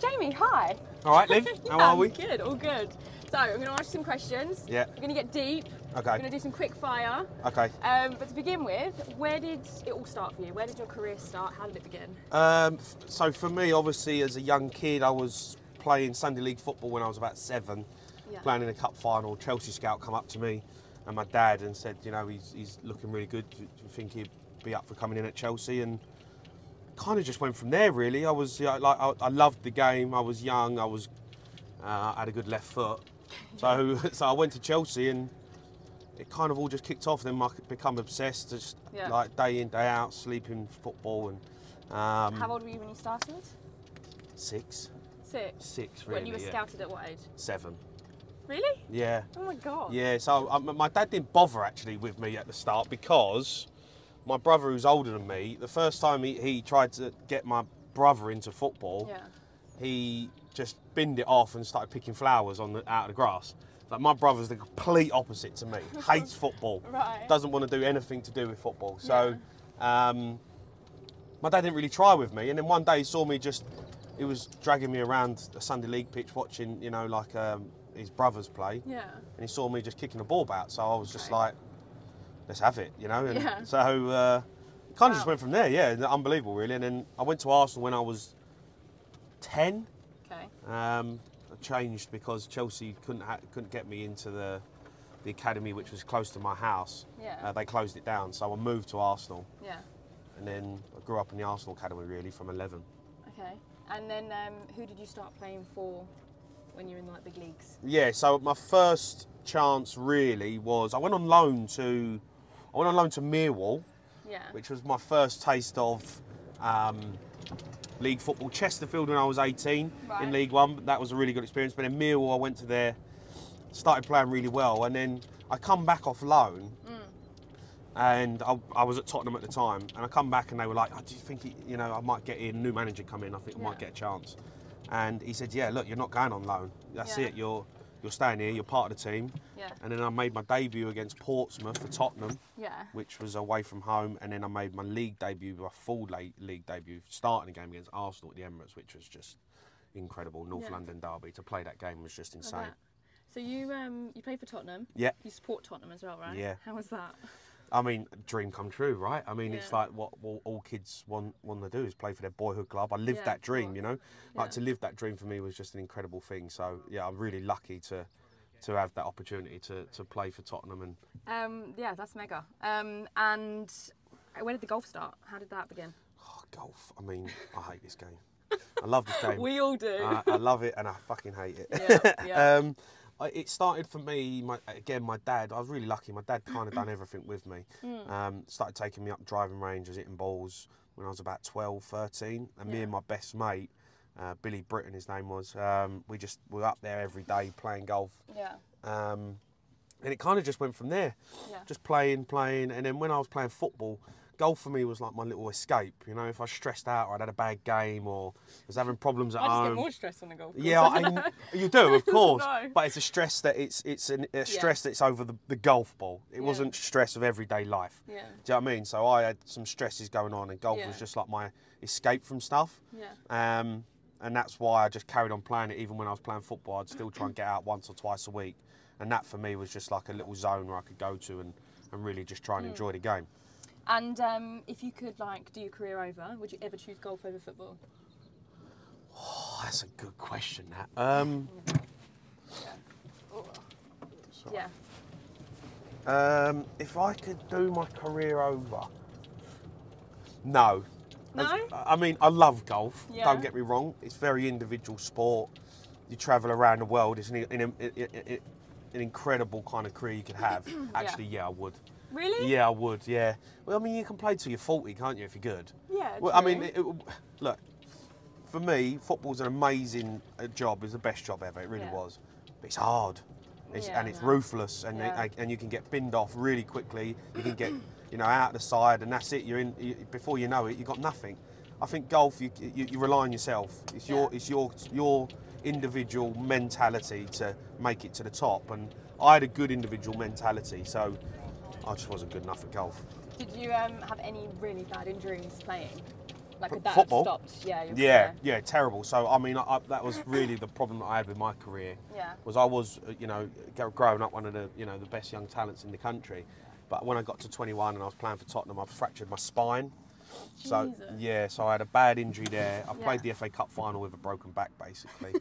Jamie, hi. All right, Liv, how are we? Good, all good. So, I'm going to ask you some questions. Yeah. We're going to get deep. Okay. We're going to do some quick fire. Okay. But to begin with, where did it all start for you? Where did your career start? How did it begin? So for me, obviously, as a young kid, I was playing Sunday League football when I was about 7, playing in a cup final. Chelsea scout come up to me and my dad and said, you know, he's looking really good. Do you think he'd be up for coming in at Chelsea? And kind of just went from there, really. I was I loved the game. I was young. I had a good left foot. So I went to Chelsea and it kind of all just kicked off. Then I become obsessed, just like day in, day out, sleeping football. And how old were you when you started? 6. 6? 6, really. When you were scouted at what age? 7. Really? Yeah. Oh my God. Yeah, so my dad didn't bother actually with me at the start because my brother, who's older than me, the first time he tried to get my brother into football, he just binned it off and started picking flowers out of the grass. Like, my brother's the complete opposite to me. Hates football. Right. Doesn't want to do anything to do with football. So my dad didn't really try with me. And then one day he saw me he was dragging me around a Sunday League pitch watching, you know, like his brothers play. Yeah. And he saw me just kicking a ball about. So I was just like, let's have it, you know. And so kind of just went from there. Yeah, unbelievable, really. And then I went to Arsenal when I was 10. Okay. I changed because Chelsea couldn't get me into the academy, which was close to my house. Yeah. They closed it down, so I moved to Arsenal. Yeah. And then I grew up in the Arsenal academy, really, from 11. Okay. And then who did you start playing for when you were in like big leagues? Yeah. So my first chance really was I went on loan to Millwall. Yeah. Which was my first taste of league football. Chesterfield when I was 18 in League One. That was a really good experience. But then Millwall, I went to there, started playing really well, and then I come back off loan, and I was at Tottenham at the time, and I come back and they were like, oh, do you think I might get in? New manager come in. I think I might get a chance. And he said, yeah, look, you're not going on loan. That's it. You're staying here. You're part of the team. Yeah. And then I made my debut against Portsmouth for Tottenham, which was away from home. And then I made my league debut, my full league debut, starting a game against Arsenal at the Emirates, which was just incredible. North London derby. To play that game was just insane. So you played for Tottenham. Yeah. You support Tottenham as well, right? Yeah. How was that? I mean, dream come true, right? I mean, it's like what all kids want to do is play for their boyhood club. I lived that dream, you know? Like, to live that dream for me was just an incredible thing. So, yeah, I'm really lucky to have that opportunity to play for Tottenham. And yeah, that's mega. And where did the golf start? How did that begin? Oh, golf. I mean, I hate this game. I love this game. We all do. I love it and I fucking hate it. Yeah. It started for me, my dad. I was really lucky. My dad kind of done everything with me. Started taking me up driving ranges, hitting balls when I was about 12, 13. And me and my best mate, Billy Britton, his name was, we were up there every day playing golf. Yeah. And it kind of just went from there. Yeah. Just playing. And then when I was playing football, golf for me was like my little escape. You know, if I was stressed out or I'd had a bad game or was having problems at home. I just get more stress on the golf course. Yeah, you do, of course. But it's a stress that it's stress that's over the golf ball. It wasn't stress of everyday life. Yeah. Do you know what I mean? So I had some stresses going on, and golf was just like my escape from stuff. Yeah. And that's why I just carried on playing it. Even when I was playing football, I'd still try and get out once or twice a week. And that for me was just like a little zone where I could go to and really just try and enjoy the game. And if you could do your career over, would you ever choose golf over football? Oh, that's a good question, that. If I could do my career over, no. No? I mean, I love golf. Yeah. Don't get me wrong. It's a very individual sport. You travel around the world. It's an incredible kind of career you could have. Actually, yeah, I would. Really? Yeah, I would, yeah. Well, I mean, you can play till you're 40, can't you, if you're good? Yeah, well, I mean, look, for me, football's an amazing job. It's the best job ever. It really was. But it's hard. And it's ruthless, and you can get binned off really quickly. You can get, out the side, and that's it. Before you know it, you've got nothing. I think golf, you rely on yourself. It's your individual mentality to make it to the top. And I had a good individual mentality, so I just wasn't good enough at golf. Did you have any really bad injuries playing? Like, could that football? have stopped? Yeah. Your Yeah, career? yeah, terrible. So I mean, that was really the problem that I had with my career. Yeah. Was I was, you know, growing up one of the, you know, the best young talents in the country, but when I got to 21 and I was playing for Tottenham, I fractured my spine. So Jesus. yeah, so I had a bad injury there. I played Yeah. the FA Cup final with a broken back, basically,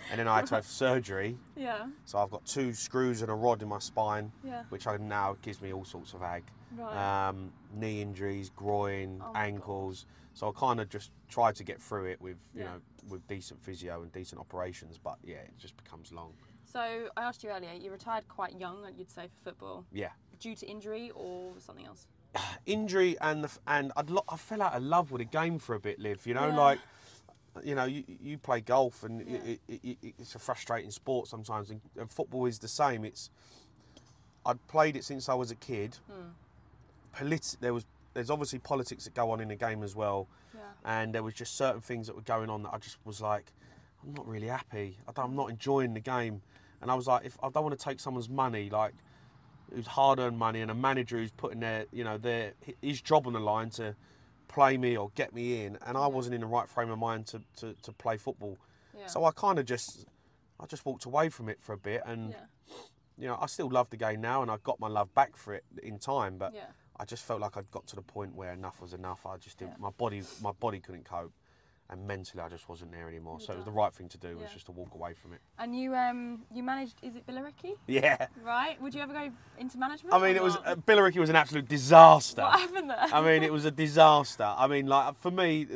and then I had to have surgery. Yeah. So I've got 2 screws and a rod in my spine, Yeah. which now gives me all sorts of ag. Right. Knee injuries, groin, Oh my ankles. So I kind of just tried to get through it with, you Yeah. know, with decent physio and decent operations. But yeah, it just becomes long. So I asked you earlier, you retired quite young, you'd say, for football. Yeah. Due to injury or something else? Injury and I fell out of love with the game for a bit, Liv. You know, Yeah. like, you know, you play golf and Yeah. it's a frustrating sport sometimes, and football is the same. I'd played it since I was a kid. There's obviously politics that go on in the game as well, and there was just certain things that were going on that I just was like, I'm not really happy. I'm not enjoying the game, and I was like, if I don't want to take someone's money, like, who's hard-earned money, and a manager who's putting his job on the line to play me or get me in, and I wasn't in the right frame of mind to play football. Yeah. So I just walked away from it for a bit, and you know, I still love the game now, and I got my love back for it in time, but I just felt like I'd got to the point where enough was enough. I just didn't, my body couldn't cope, and mentally I just wasn't there anymore. So it was the right thing to do, was just to walk away from it. And you managed, is it Billericay? Yeah. Right. Would you ever go into management? I mean, it was Billericay was an absolute disaster. What happened there? I mean, it was a disaster. I mean, like, for me,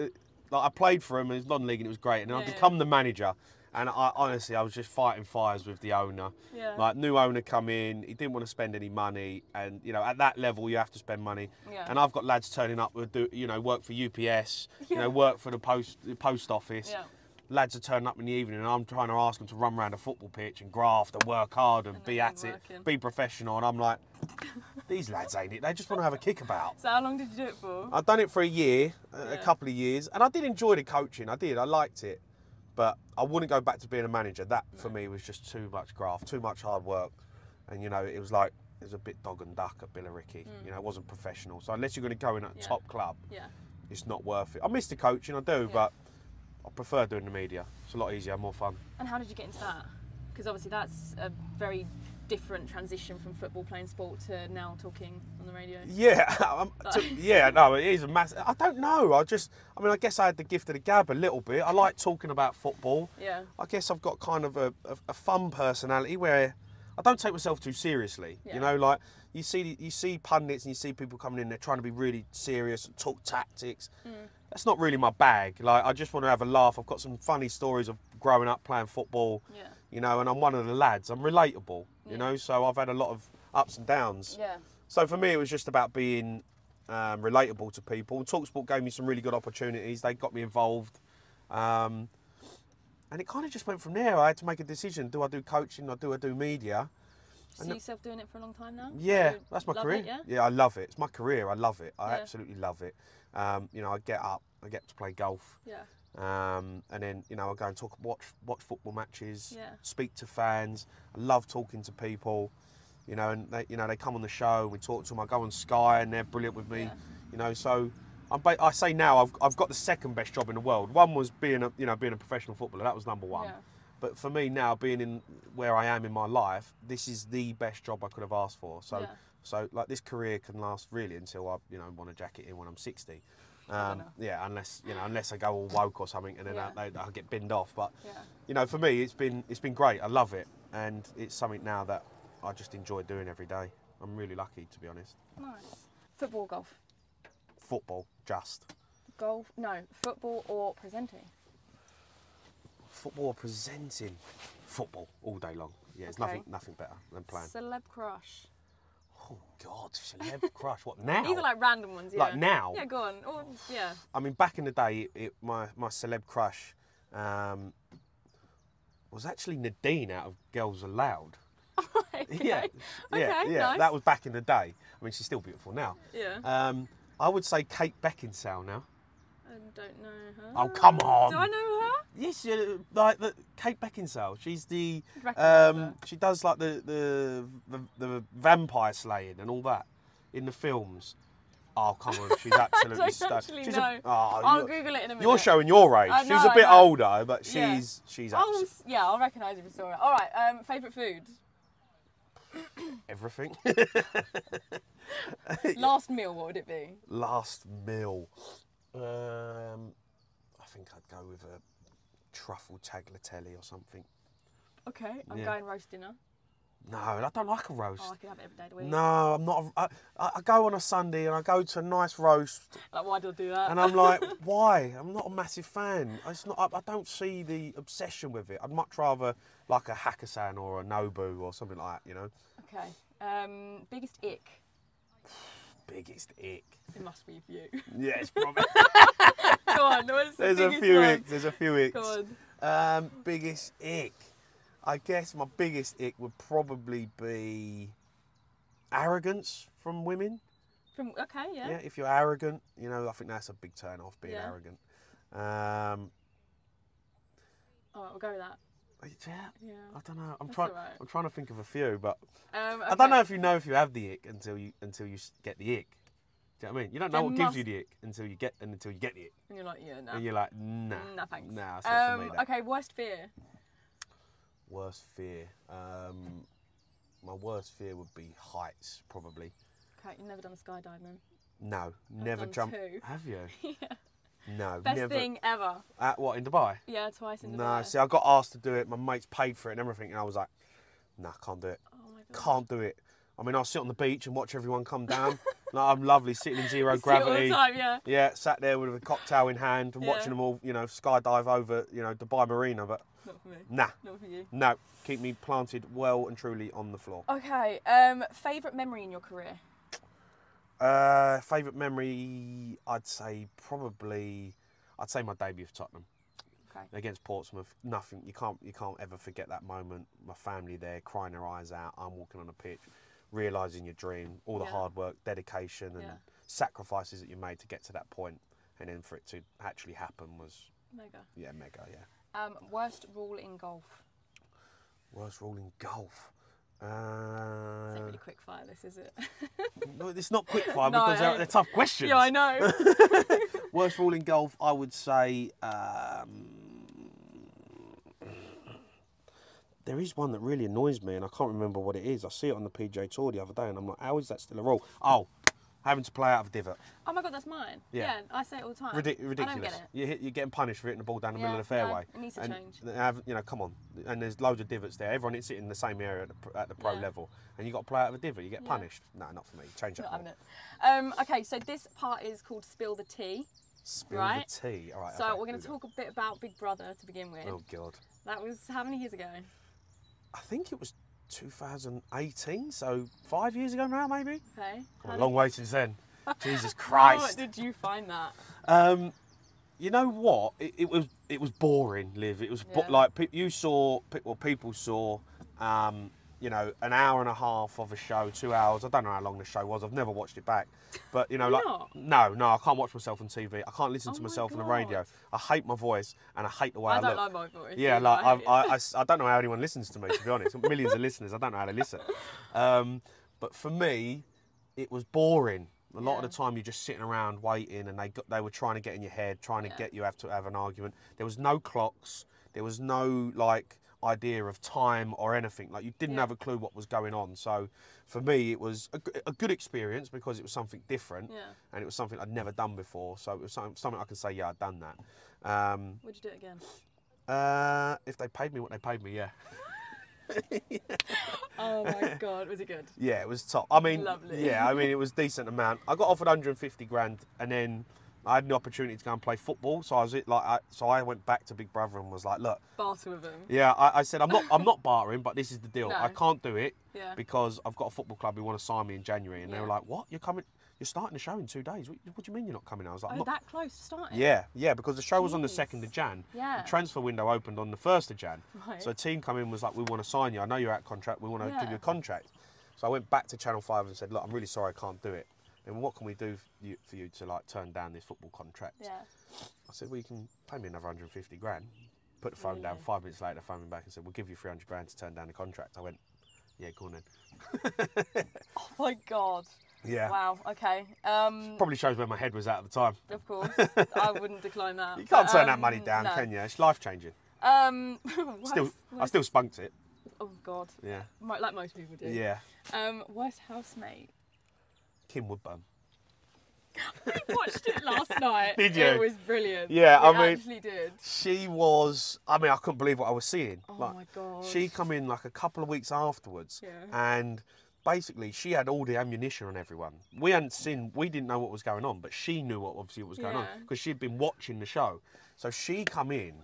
like, I played for him, and it was non-league, and it was great. And then I become the manager, and honestly, I was just fighting fires with the owner. Yeah. Like, new owner come in, he didn't want to spend any money, and you know, at that level, you have to spend money. Yeah. And I've got lads turning up who do, you know, work for UPS, you know, work for the post office. Yeah. Lads are turning up in the evening, and I'm trying to ask them to run around a football pitch and graft and work hard and be at it, be professional. And I'm like, these lads ain't it. They just want to have a kickabout. So how long did you do it for? I've done it for a year, a couple of years, and I did enjoy the coaching. I did. I liked it. But I wouldn't go back to being a manager. That, for me, was just too much graft, too much hard work. And, you know, it was a bit dog and duck at Billericay. You know, it wasn't professional. So unless you're going to go in at a top club, it's not worth it. I miss the coaching, I do, but I prefer doing the media. It's a lot easier, more fun. And how did you get into that? Because obviously that's a very different transition from football playing sport to now talking on the radio. Yeah, no, it is a massive. I don't know. I mean, I guess I had the gift of the gab a little bit. I like talking about football. Yeah. I guess I've got kind of a fun personality where I don't take myself too seriously. Yeah. You know, like you see pundits and you see people coming in, they're trying to be really serious and talk tactics. That's not really my bag. Like, I just want to have a laugh. I've got some funny stories of growing up playing football. Yeah. You know, and I'm one of the lads. I'm relatable. You know, so I've had a lot of ups and downs. Yeah. So for me, it was just about being relatable to people. Talksport gave me some really good opportunities. They got me involved. And it kind of just went from there. I had to make a decision. Do I do coaching or do I do media? Do you see yourself doing it for a long time now? Yeah, that's my career. Yeah, I love it. It's my career. I love it. I absolutely love it. You know, I get up, I get to play golf. Yeah. And then, you know, I go and watch football matches, speak to fans. I love talking to people, you know, and they come on the show, we talk to them. I go on Sky and they're brilliant with me, you know. So I say now I've got the second best job in the world. One was being a professional footballer. That was number one. Yeah. But for me now, being in where I am in my life, this is the best job I could have asked for. So so like, this career can last really until I, you know, want to jack it in when I'm 60. Yeah, unless I go all woke or something, and then I'll get binned off. But you know, for me, it's been great. I love it, and it's something now that I just enjoy doing every day. I'm really lucky, to be honest. Nice. Football, golf. Football, just. Golf? No, football or presenting. Football or presenting? Football all day long. Yeah, it's nothing better than playing. Celeb crush. Oh God, celeb crush. What now? These are like random ones. Yeah. Like now? Yeah, go on. Or, yeah. I mean, back in the day, my celeb crush was actually Nadine out of Girls Aloud. Okay. Yeah. Nice. That was back in the day. I mean, she's still beautiful now. Yeah. I would say Kate Beckinsale now. I don't know her. Oh, come on. Do I know her? Yes, like Kate Beckinsale. She's the she does like the vampire slaying and all that in the films. Oh, come on, she's absolutely I don't stunning. actually She's know. oh, I'll Google it in a minute. You're showing your age. I know, She's a bit I know. older, but Yeah. she's absolutely Yeah, I'll recognise if you saw it. All right, favourite food? everything. Last meal, what would it be? Last meal. I think I'd go with a truffle tagliatelle or something. Okay, I'm Yeah. going roast dinner. No, I don't like a roast. Oh, I could have it every day of the week. No, I'm not. I go on a Sunday and I go to a nice roast, Like, why do I do that? and I'm like, why? I'm not a massive fan. It's not. I don't see the obsession with it. I'd much rather like a Hakkasan or a Nobu or something like that. You know. Okay. Biggest ick? Biggest ick. It must be for you. Yeah, it's probably. Go on, what's the There's a biggest few one? icks. There's a few icks. Go on. Biggest ick. I guess my biggest ick would probably be arrogance from women. Okay, yeah. Yeah, if you're arrogant, you know, I think that's a big turn off, being Yeah. arrogant. All right, we'll go with that. Yeah, Yeah. I don't know. That's all right. I'm trying to think of a few, but Okay. I don't know if you have the ick until you get the ick. Do you know what I mean? You don't know There what gives must- you the ick until you get the ick. And you're like, yeah, no. And you're like, nah. No, thanks. Nah, it's not for me. That. Okay, worst fear? Worst fear. My worst fear would be heights, probably. Okay, you've never done a skydive then? No, never done jump. 2. Have you? Yeah. No, Best never. thing ever. At what, in Dubai? Yeah, twice in Dubai. No, see, I got asked to do it. My mates paid for it and everything, and I was like, nah, can't do it. Oh my god. Can't do it. I mean, I'll sit on the beach and watch everyone come down. Like, I'm lovely, sitting in zero You see it all the gravity. time, yeah. Yeah, sat there with a cocktail in hand and Yeah. watching them all, you know, skydive over, you know, Dubai Marina. But Not for me. nah, Not for you. no, keep me planted well and truly on the floor. Okay, favourite memory in your career? Favourite memory, I'd say my debut for Tottenham. Okay. Against Portsmouth. Nothing. You can't ever forget that moment. My family there, crying their eyes out. I'm walking on a pitch, realising your dream, all the Yeah. hard work, dedication, and Yeah. sacrifices that you made to get to that point, and then for it to actually happen was Mega. mega. Yeah. Worst rule in golf? Worst rule in golf. It's not really quick fire, this, is it? No, it's not quick fire No, because it they're tough questions. Yeah, I know. Worst rule in golf, I would say. There is one that really annoys me, and I can't remember what it is. I see it on the PGA Tour the other day, and I'm like, how is that still a rule? Oh, having to play out of a divot. Oh my god, that's mine. Yeah. I say it all the time. Ridiculous. I don't get it. You're getting punished for hitting the ball down the middle of the Yeah, no, fairway. it needs to and change. they have, you know, come on. And there's loads of divots there. Everyone hits it in the same area at the pro Yeah. level, and you got to play out of a divot. You get Yeah. punished. No, not for me. Change that. Not rule. having it. Okay, so this part is called Spill the Tea. Spill Right. the tea. All right. So okay, we're going here to we talk a bit about Big Brother to begin with. go. Oh God. That was how many years ago? I think it was 2018, so 5 years ago now, maybe. Okay. A long way since then. Jesus How Christ. did you find that? You know what? It was boring, Liv. It was Yeah. like people saw, you know, an hour and a half of a show, 2 hours. I don't know how long the show was. I've never watched it back. But you know, Why like not? no, I can't watch myself on TV. I can't listen to Oh my myself on the God. radio. I hate my voice and I hate the way I, I don't look. like my voice. Yeah, either. like I hate it. I don't know how anyone listens to me, to be honest. Millions of listeners, I don't know how they listen. But for me, it was boring. A lot of Yeah. the time you're just sitting around waiting, and they were trying to get in your head, trying to Yeah. get you to have an argument. There was no clocks. There was no like idea of time or anything. Like you didn't Yeah. have a clue what was going on. So for me, it was a good experience because it was something different, Yeah. and it was something I'd never done before. So it was something I can say, yeah, I'd done that. Would you do it again? If they paid me what they paid me, yeah. Oh my god, was it good? Yeah, it was top. I mean, Lovely. yeah, I mean, it was a decent amount. I got offered 150 grand, and then I had the opportunity to go and play football. So I went back to Big Brother and was like, look, Barter with him. yeah, I said I'm not bartering, but this is the deal. No. I can't do it Yeah. because I've got a football club who want to sign me in January, and they Yeah. were like, what? You're coming? You're starting the show in 2 days. What do you mean you're not coming? I was like, I'm Oh, not. that close to starting? Yeah, because the show was on the Jeez. 2nd of Jan. Yeah. The transfer window opened on the 1st of Jan. Right. So a team come in and was like, we want to sign you. I know you're out of contract. We want to give Yeah. you a contract. So I went back to Channel 5 and said, look, I'm really sorry I can't do it. And what can we do for you to like turn down this football contract? Yeah. I said, well, you can pay me another 150 grand. Put the phone down. Really? 5 minutes later, they phoned me back and said, we'll give you 300 grand to turn down the contract. I went, yeah, go on then. Oh my god. Yeah. Wow. Okay. Probably shows where my head was at the time. Of course, I wouldn't decline that. You can't turn that money down, no. can you? It's life changing. I still spunked it. Oh God. Yeah. Like most people do. Yeah. Worst housemate. Kim Woodburn. I watched it last night. Did you? It was brilliant. Yeah, I mean, actually did. She was. I mean, I couldn't believe what I was seeing. Oh like, my God. She come in like a couple of weeks afterwards, Yeah. and basically she had all the ammunition on everyone. We didn't know what was going on, but she knew what was going on because she'd been watching the show. So she come in,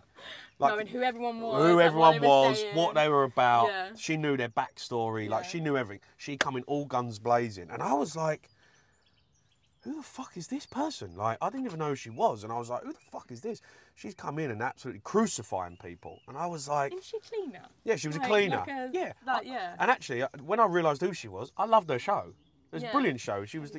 like knowing who everyone was, what they were about. Yeah. She knew their backstory, like she knew everything. She come in all guns blazing, and I was like, who the fuck is this person? Like, I didn't even know who she was, and I was like, who the fuck is this? She's come in and absolutely crucifying people, and I was like, isn't she a cleaner? Yeah, she was a cleaner. Yeah. And actually, when I realised who she was, I loved her show. It was a brilliant show. She was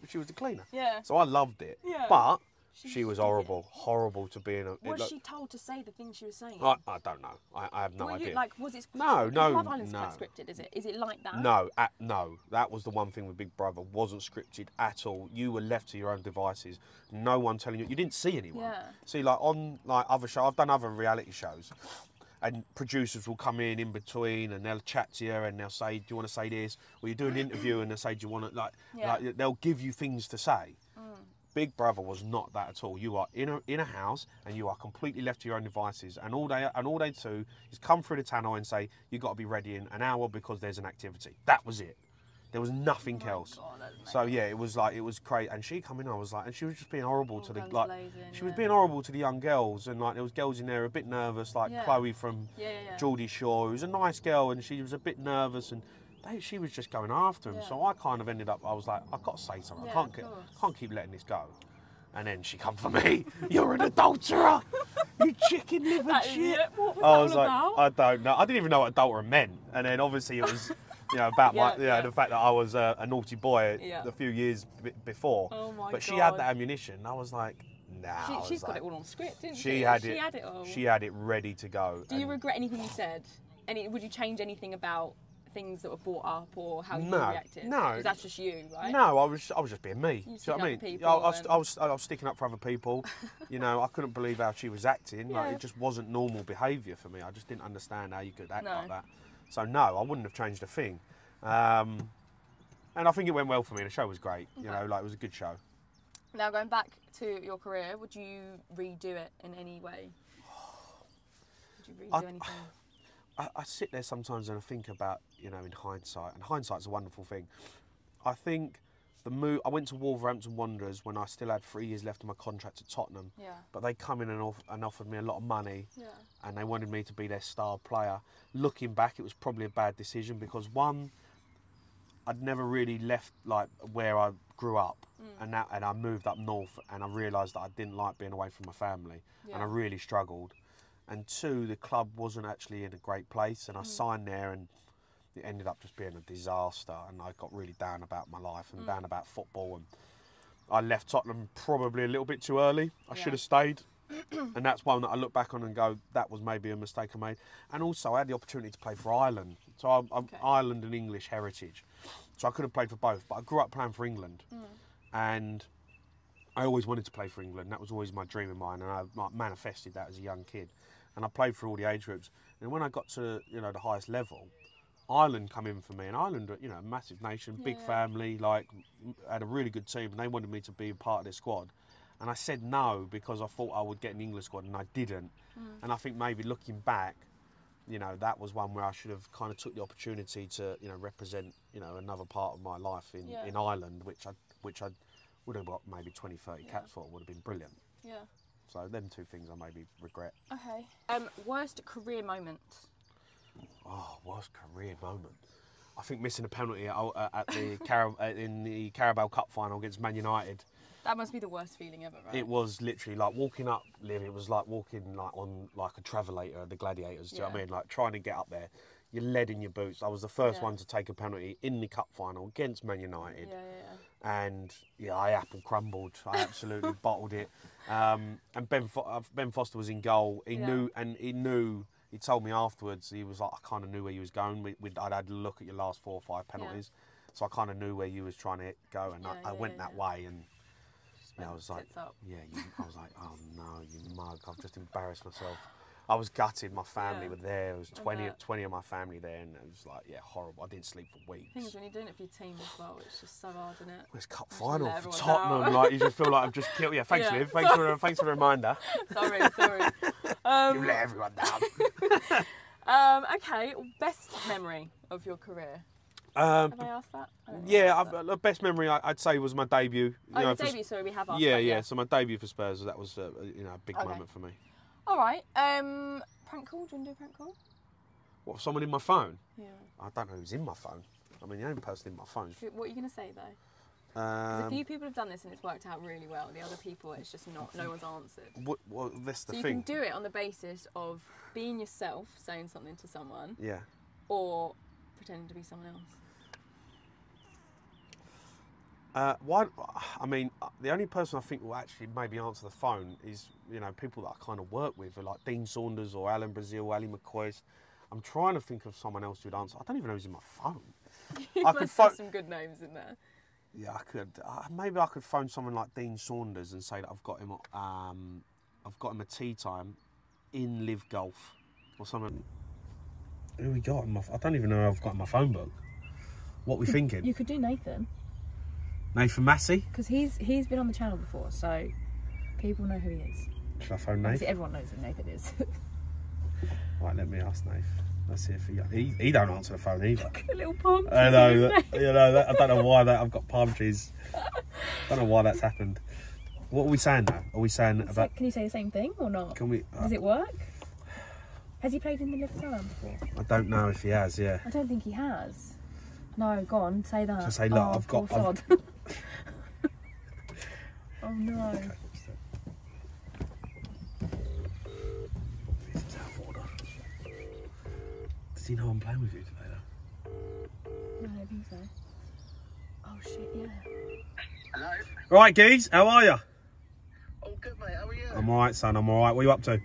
she was the cleaner. Yeah. So I loved it. Yeah. But she was horrible to be in a. Was she told to say the things she was saying? I don't know. I have no idea. Was it? No. Love Island's quite scripted, is it? Is it like that? No, no. That was the one thing with Big Brother. Wasn't scripted at all. You were left to your own devices. No one telling you. You didn't see anyone. Yeah. See, like on other shows, I've done other reality shows, and producers will come in between and they'll chat to you and they'll say, "Do you want to say this?" Or you do an interview and they'll say, "Do you want to like?" They'll give you things to say. Big Brother was not that at all. You are in a house and you are completely left to your own devices, and all they do is come through the tannoy and say you've got to be ready in an hour because there's an activity. That was it. There was nothing else. God, so yeah, it was great. And she come in, I was like, and she was just being horrible to the blazing, was being horrible to the young girls, and like there was girls in there a bit nervous, like Chloe from Geordie Shore, who was a nice girl, and she was a bit nervous and. She was just going after him, so I kind of ended up. I was like, I've got to say something. I can't keep letting this go. And then she come for me. You're an adulterer. You chicken liver shit. What was I was that like, about? I don't know. I didn't even know what adulterer meant. And then obviously it was, about the fact that I was a naughty boy a few years before. Oh my but God. she had that ammunition. I was like, nah. She's got it all on script, didn't she? She had it all. She had it ready to go. Do you regret anything you said? Would you change anything about things that were brought up or how you reacted? No, because that's just you, right? No, I was just being me. You Do you know what I mean? people I was sticking up for other people. I couldn't believe how she was acting. Like it just wasn't normal behaviour for me. I just didn't understand how you could act like that. So no, I wouldn't have changed a thing. And I think it went well for me. The show was great. It was a good show. Now going back to your career, would you redo it in any way? Would you redo anything? I sit there sometimes and I think about, in hindsight, and hindsight's a wonderful thing. I think the move, I went to Wolverhampton Wanderers when I still had 3 years left of my contract at Tottenham. Yeah. But they come in and offered me a lot of money. Yeah. And they wanted me to be their star player. Looking back, it was probably a bad decision because one, I'd never really left like where I grew up, and I moved up north, and I realised that I didn't like being away from my family, and I really struggled. And two, the club wasn't actually in a great place, and I signed there, and it ended up just being a disaster. And I got really down about my life and down about football. And I left Tottenham probably a little bit too early. I should have stayed. And that's one that I look back on and go, that was maybe a mistake I made. And also, I had the opportunity to play for Ireland. So I'm Ireland and English heritage. So I could have played for both. But I grew up playing for England. And I always wanted to play for England. That was always my dream of mine. And I manifested that as a young kid. And I played for all the age groups. And when I got to the highest level, Ireland come in for me. And Ireland, a massive nation, big family, had a really good team. And they wanted me to be a part of their squad. And I said no because I thought I would get an English squad, and I didn't. And I think maybe looking back, that was one where I should have kind of took the opportunity to, represent, another part of my life in Ireland, which I would have got maybe 20, 30 caps for. It would have been brilliant. Yeah. So them two things I maybe regret. Okay. Worst career moment? Oh, worst career moment. I think missing a penalty at the in the Carabao Cup final against Man United. That must be the worst feeling ever, right? It was literally like walking up, Liv. It was like walking on a travelator, the Gladiators. Do you know what I mean? Like trying to get up there. You're lead in your boots. I was the first one to take a penalty in the cup final against Man United. And I apple crumbled. I absolutely bottled it. And Ben Foster was in goal. He knew, and he knew. He told me afterwards. He was like, I kind of knew where he was going. I'd had a look at your last 4 or 5 penalties. so I kind of knew where you was trying to go, and I went that way, and I was like, I was like, oh no, you mug! I've just embarrassed myself. I was gutted. My family were there. There was 20 of my family there, and it was like, horrible. I didn't sleep for weeks. Things when you're doing it for your team as well, it's just so hard, isn't it? It's cup final for Tottenham. Like you just feel like I've just killed. Yeah, thanks, Liv. Thanks for the reminder. Sorry. You let everyone down. Okay, best memory of your career. Have I asked that? The best memory I'd say was my debut. Your debut. Sorry, we have asked. Yeah. So my debut for Spurs, that was a big moment for me. All right. Prank call. Do you want to do a prank call? What, someone in my phone? Yeah. I don't know who's in my phone. I mean, the only person in my phone. What are you going to say though? A few people have done this and it's worked out really well. The other people, it's just not. No one's answered. Well, that's the thing. thing. You can do it on the basis of being yourself, saying something to someone. Yeah. Or pretending to be someone else. I mean, the only person I think will actually maybe answer the phone is, people that I kind of work with, like Dean Saunders or Alan Brazil, Ali McCoy. I'm trying to think of someone else who'd answer. I don't even know who's in my phone. You must have some good names in there. Yeah, I could. Maybe I could phone someone like Dean Saunders and say that I've got him a tea time in Liv Golf or something. Who we got? I don't even know who I've got in my phone book. What are we thinking? You could do Nathan. Nathan Massey? Because he's been on the channel before, so people know who he is. Should I phone Nathan? Obviously everyone knows who Nathan is. Right, let me ask Nathan. Let's see if he don't answer the phone either. A little palm tree. I know. I don't know why I've got palm trees. I don't know why that's happened. What are we saying now? Are we saying about? Can you say the same thing or not? Can we? Does it work? Has he played in the Liv X before? I don't know if he has. Yeah. I don't think he has. No, go on, say that. Just say, look, I've got. Oh no. Okay. This is out of order. Does he know I'm playing with you today though? No, I don't think so. Oh shit, yeah. Hello? Right, Geese, how are you? All good, mate, how are you? I'm alright, son, I'm alright. What are you up to?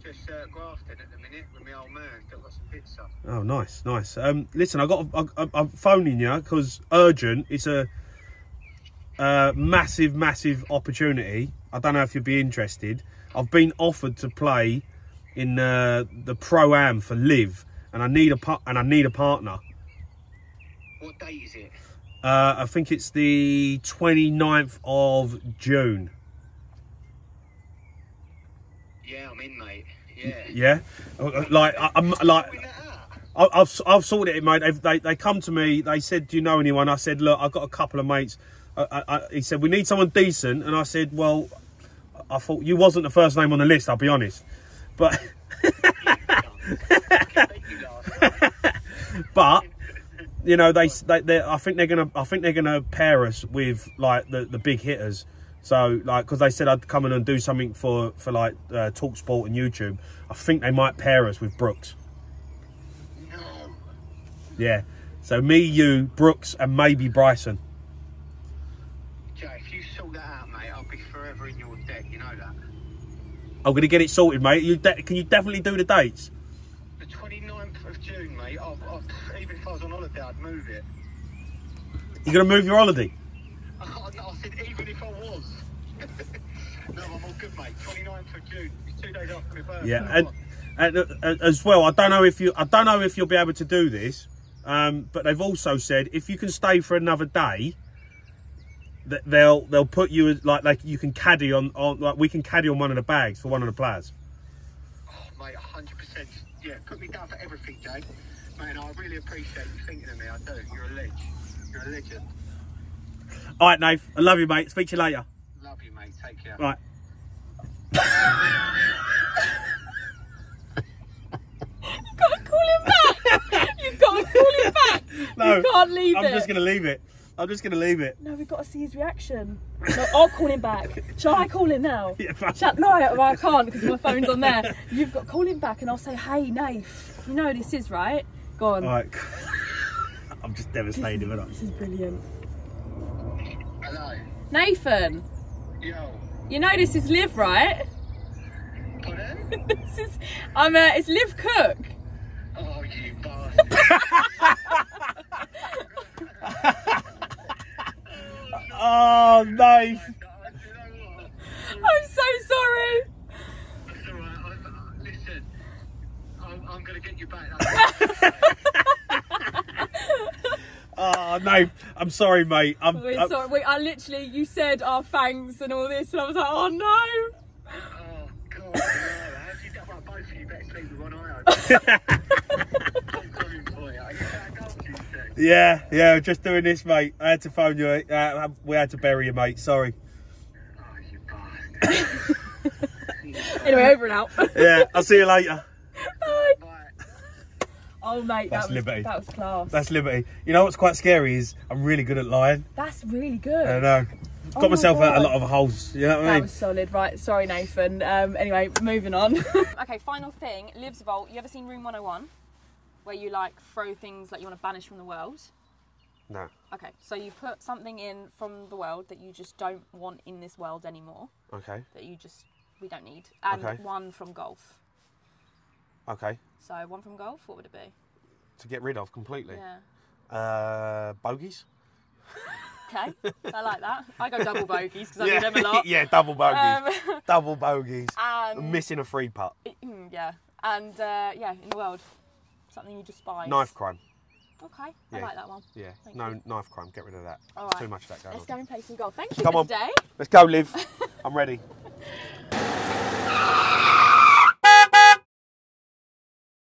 Just grafting at the minute with my old man. Got some bits up. Oh, nice. Listen, I'm phoning you because urgent. It's a massive opportunity. I don't know if you'd be interested. I've been offered to play in the Pro-Am for Liv, and I need a partner. What date is it? I think it's the 29th of June. Yeah, I'm in, mate. Yeah. Yeah, I've sorted it, mate. They come to me. They said, "Do you know anyone?" I said, "Look, I've got a couple of mates." He said, "We need someone decent," and I said, "Well, I thought you wasn't the first name on the list. I'll be honest, but but I think they're gonna pair us with like the big hitters." So, like, because they said I'd come in and do something for like Talksport and YouTube, I think they might pair us with Brooks. No. Yeah. So me, you, Brooks, and maybe Bryson. Jay, if you sort that out, mate, I'll be forever in your debt. You know that. I'm going to get it sorted, mate. Can you definitely do the dates? The 29th of June, mate. Even if I was on holiday, I'd move it. You're going to move your holiday? I said even if I was. No, I'm all good, mate. 29th of June. It's 2 days after my birthday. Yeah, and as well, I don't know if you'll be able to do this, but they've also said if you can stay for another day, that they'll put you like you can caddy on like we can caddy on one of the bags for one of the players. Oh, mate, 100%. Yeah, put me down for everything, Jay. Man, I really appreciate you thinking of me. I do. You're a legend. You're a legend. All right, Nave. I love you, mate. Speak to you later. Love you, mate. Take care. Right. You gotta call him back. You gotta call him back. No, you can't leave it. I'm just gonna leave it. No, we've got to see his reaction. No, I'll call him back. Shall I call him now? Yeah, No, I can't because my phone's on there. You've got to call him back and I'll say, hey, Nath, you know who this is, right? Go on. All right. I'm just devastated, isn't I? This is brilliant. Hello. Nathan. Yo. You know this is Liv, right? Pardon? This is, it's Liv Cook. Oh, you bastard. Oh, Nave. I'm so sorry. That's all right. Listen, I'm going to get you back. Oh, Nave. I'm sorry, mate. We're sorry. I literally, you said our thanks and all this, and I was like, oh no. Oh, God. No. How do you get both of you better sleep with one eye open? I'm coming for you. Are you back up, you said? Yeah, just doing this, mate. I had to phone you. We had to bury you, mate. Sorry. Oh, you bastard. Anyway, over and out. Yeah, I'll see you later. Bye. Bye. Oh mate, That's liberty. That was class. That's liberty. You know what's quite scary is I'm really good at lying. That's really good. I know. Got myself out a lot of holes. You know what I mean? That was solid. Right, sorry Nathan. Anyway, moving on. Okay, final thing. Liv's Vault. You ever seen Room 101? Where you like throw things like you want to banish from the world? No. Okay, so you put something in from the world that you just don't want in this world anymore. Okay. That we don't need. And Okay. one from golf. Okay. So one from golf, what would it be? To get rid of completely. Yeah. Bogeys. Okay, I like that. I go double bogeys because I do them a lot. Yeah, double bogeys. Double bogeys. And Missing a free putt. yeah, and in the world, something you despise. Knife crime. Okay, Yeah. I like that one. Yeah. Thank No you. knife crime. Get rid of that. All There's right. too much of that going Let's on. go and play some golf. Thank you Come for on. today. Let's go, Liv. I'm ready.